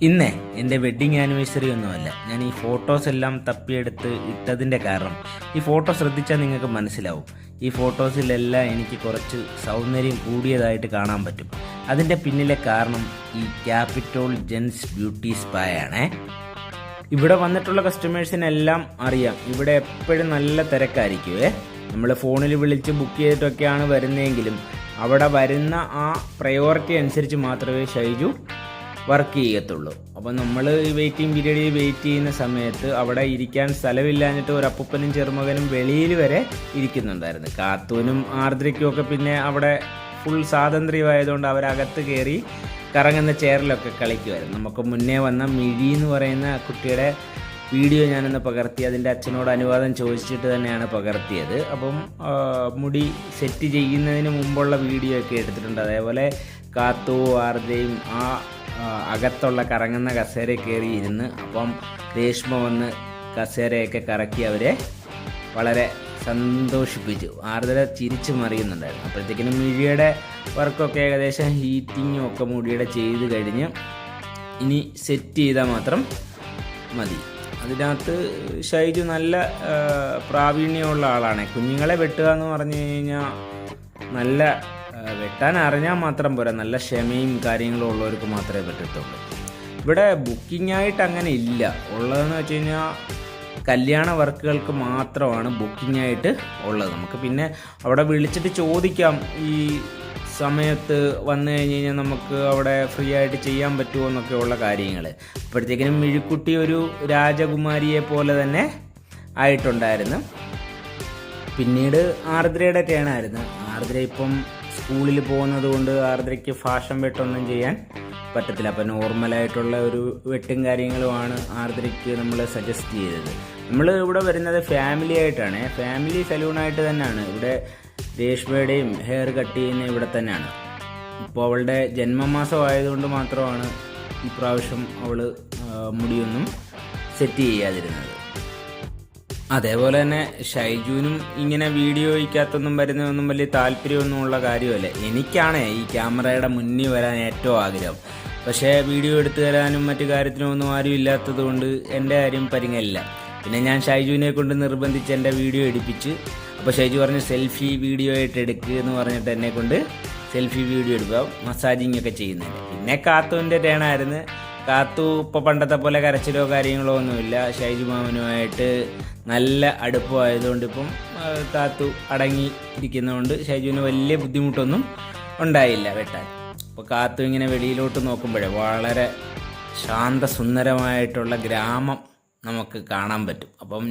ഇന്നേ എൻ്റെ wedding anniversary ഒന്നുമല്ല. ഞാൻ ഈ ഫോട്ടോസ് എല്ലാം തപ്പിയെടുത്ത് ഇട്ടതിൻ്റെ കാരണം ഈ ഫോട്ടോ ശ്രദ്ധിച്ചാൽ നിങ്ങൾക്ക് മനസ്സിലാവും. ഈ ഫോട്ടോസിലെല്ലാം എനിക്ക് കുറച്ച് സൗന്ദര്യം കൂടിയതായിട്ട് കാണാൻ പറ്റും. അതിൻ്റെ പിന്നിലെ കാരണം ഈ ക്യാപിറ്റോൾ ജെൻസ് ബ്യൂട്ടി സ്പായാണേ. ഇവിടെ വന്നിട്ടുള്ള കസ്റ്റമേഴ്സിനെല്ലാം അറിയാം, ഇവിടെ എപ്പോഴും നല്ല തിരക്കായിരിക്കുമേ. നമ്മൾ ഫോണിൽ വിളിച്ച് ബുക്ക് ചെയ്തിട്ടൊക്കെയാണ് വരുന്നതെങ്കിലും അവിടെ വരുന്ന ആ പ്രയോറിറ്റി അനുസരിച്ച് മാത്രമേ ഷൈജു വർക്ക് ചെയ്യത്തുള്ളൂ. അപ്പം നമ്മൾ ഈ വെയിറ്റിംഗ് പീരീഡിൽ വെയിറ്റ് ചെയ്യുന്ന സമയത്ത് അവിടെ ഇരിക്കാൻ സ്ഥലമില്ലാഞ്ഞിട്ട് ഒരു അപ്പൂപ്പനും ചെറുമകനും വെളിയിൽ വരെ ഇരിക്കുന്നുണ്ടായിരുന്നു. കാത്തൂനും ആർദ്രയ്ക്കും ഒക്കെ പിന്നെ അവിടെ ഫുൾ സ്വാതന്ത്ര്യമായതുകൊണ്ട് അവരകത്ത് കയറി കറങ്ങുന്ന ചെയറിലൊക്കെ കളിക്കുമായിരുന്നു. നമുക്ക് മുന്നേ വന്ന മിഴി എന്ന് പറയുന്ന കുട്ടിയുടെ വീഡിയോ ഞാനൊന്ന് പകർത്തി, അതിൻ്റെ അച്ഛനോട് അനുവാദം ചോദിച്ചിട്ട് തന്നെയാണ് പകർത്തിയത്. അപ്പം മുടി സെറ്റ് ചെയ്യുന്നതിന് മുമ്പുള്ള വീഡിയോ ഒക്കെ എടുത്തിട്ടുണ്ട്. അതേപോലെ കാത്തു ആർദ്രയും അകത്തുള്ള കറങ്ങുന്ന കസേരയിൽ കയറി ഇരുന്ന് അപ്പം രേഷ്മ വന്ന് കസേരയൊക്കെ കറക്കി അവരെ വളരെ സന്തോഷിപ്പിച്ചു. ആർദ്ര ചിരിച്ചു മറിയുന്നുണ്ടായിരുന്നു. അപ്പോഴത്തേക്കിനും മിഴിയുടെ വർക്കൊക്കെ ഏകദേശം ഹീറ്റിങ്ങും ഒക്കെ മുടിയുടെ ചെയ്ത് കഴിഞ്ഞ് ഇനി സെറ്റ് ചെയ്താൽ മാത്രം മതി. അതിനകത്ത് ഷൈജു നല്ല പ്രാവീണ്യമുള്ള ആളാണ്. കുഞ്ഞുങ്ങളെ വെട്ടുക എന്ന് പറഞ്ഞു കഴിഞ്ഞാൽ നല്ല വെട്ടാൻ അറിഞ്ഞാൽ മാത്രം പോരാ, നല്ല ക്ഷമയും കാര്യങ്ങളും ഉള്ളവർക്ക് മാത്രമേ പറ്റത്തുള്ളൂ. ഇവിടെ ബുക്കിംഗ് ആയിട്ട് അങ്ങനെ ഇല്ല. ഉള്ളതെന്ന് വെച്ച് കഴിഞ്ഞാൽ കല്യാണ വർക്കുകൾക്ക് മാത്രമാണ് ബുക്കിംഗ് ആയിട്ട് ഉള്ളത്. നമുക്ക് പിന്നെ അവിടെ വിളിച്ചിട്ട് ചോദിക്കാം, ഈ സമയത്ത് വന്നു കഴിഞ്ഞ് കഴിഞ്ഞാൽ നമുക്ക് അവിടെ ഫ്രീ ആയിട്ട് ചെയ്യാൻ പറ്റുമോ എന്നൊക്കെ ഉള്ള കാര്യങ്ങൾ. അപ്പോഴത്തേക്കിനും മിഴിക്കുട്ടി ഒരു രാജകുമാരിയെ പോലെ തന്നെ ആയിട്ടുണ്ടായിരുന്നു. പിന്നീട് ആർദ്രയുടെ ടേണായിരുന്നു. ആർദ്ര ഇപ്പം സ്കൂളിൽ പോകുന്നത് കൊണ്ട് ആർദ്രയ്ക്ക് ഫാഷൻ വെട്ടൊന്നും ചെയ്യാൻ പറ്റത്തില്ല. അപ്പം നോർമലായിട്ടുള്ള ഒരു വെട്ടും കാര്യങ്ങളുമാണ് ആർദ്രയ്ക്ക് നമ്മൾ സജസ്റ്റ് ചെയ്തത്. നമ്മൾ ഇവിടെ വരുന്നത് ഫാമിലി ആയിട്ടാണ്, ഫാമിലി സലൂണായിട്ട് തന്നെയാണ്. ഇവിടെ രേഷ്മയുടെയും ഹെയർ കട്ട് ചെയ്യുന്ന ഇവിടെ തന്നെയാണ്. ഇപ്പോൾ അവളുടെ ജന്മമാസം ആയതുകൊണ്ട് മാത്രമാണ് ഇപ്രാവശ്യം അവൾ മുടിയൊന്നും സെറ്റ് ചെയ്യാതിരുന്നത്. അതേപോലെ തന്നെ ഷൈജുവിനും ഇങ്ങനെ വീഡിയോയ്ക്കകത്തൊന്നും വരുന്നതൊന്നും വലിയ താല്പര്യമൊന്നും ഉള്ള കാര്യമല്ല. എനിക്കാണ് ഈ ക്യാമറയുടെ മുന്നിൽ വരാൻ ഏറ്റവും ആഗ്രഹം. പക്ഷേ വീഡിയോ എടുത്തു തരാനും മറ്റു കാര്യത്തിനും ഒന്നും ആരും ഇല്ലാത്തത് കൊണ്ട് എൻ്റെ കാര്യം പരിങ്ങലില്ല. പിന്നെ ഞാൻ ഷൈജുവിനെ കൊണ്ട് നിർബന്ധിച്ച് എൻ്റെ വീഡിയോ എടുപ്പിച്ച്. അപ്പോൾ ഷൈജു പറഞ്ഞ് സെൽഫി വീഡിയോ ആയിട്ട് എടുക്കുക എന്ന് പറഞ്ഞിട്ട് എന്നെ കൊണ്ട് സെൽഫി വീഡിയോ എടുക്കുക, മസാജിങ് ഒക്കെ ചെയ്യുന്നതിന്. പിന്നെ കാത്തുവിൻ്റെ ടേണായിരുന്നു. കാത്തു ഇപ്പോൾ പണ്ടത്തെ പോലെ കരച്ചിലോ കാര്യങ്ങളോ ഒന്നുമില്ല. ഷൈജു മാമനുമായിട്ട് നല്ല അടുപ്പമായതുകൊണ്ട് ഇപ്പം കാത്തു അടങ്ങി ഇരിക്കുന്നതുകൊണ്ട് ഷൈജുവിന് വലിയ ബുദ്ധിമുട്ടൊന്നും ഉണ്ടായില്ല വെട്ടാൻ. അപ്പോൾ കാത്തു ഇങ്ങനെ വെളിയിലോട്ട് നോക്കുമ്പോഴേ വളരെ ശാന്തസുന്ദരമായിട്ടുള്ള ഗ്രാമം നമുക്ക് കാണാൻ പറ്റും. അപ്പം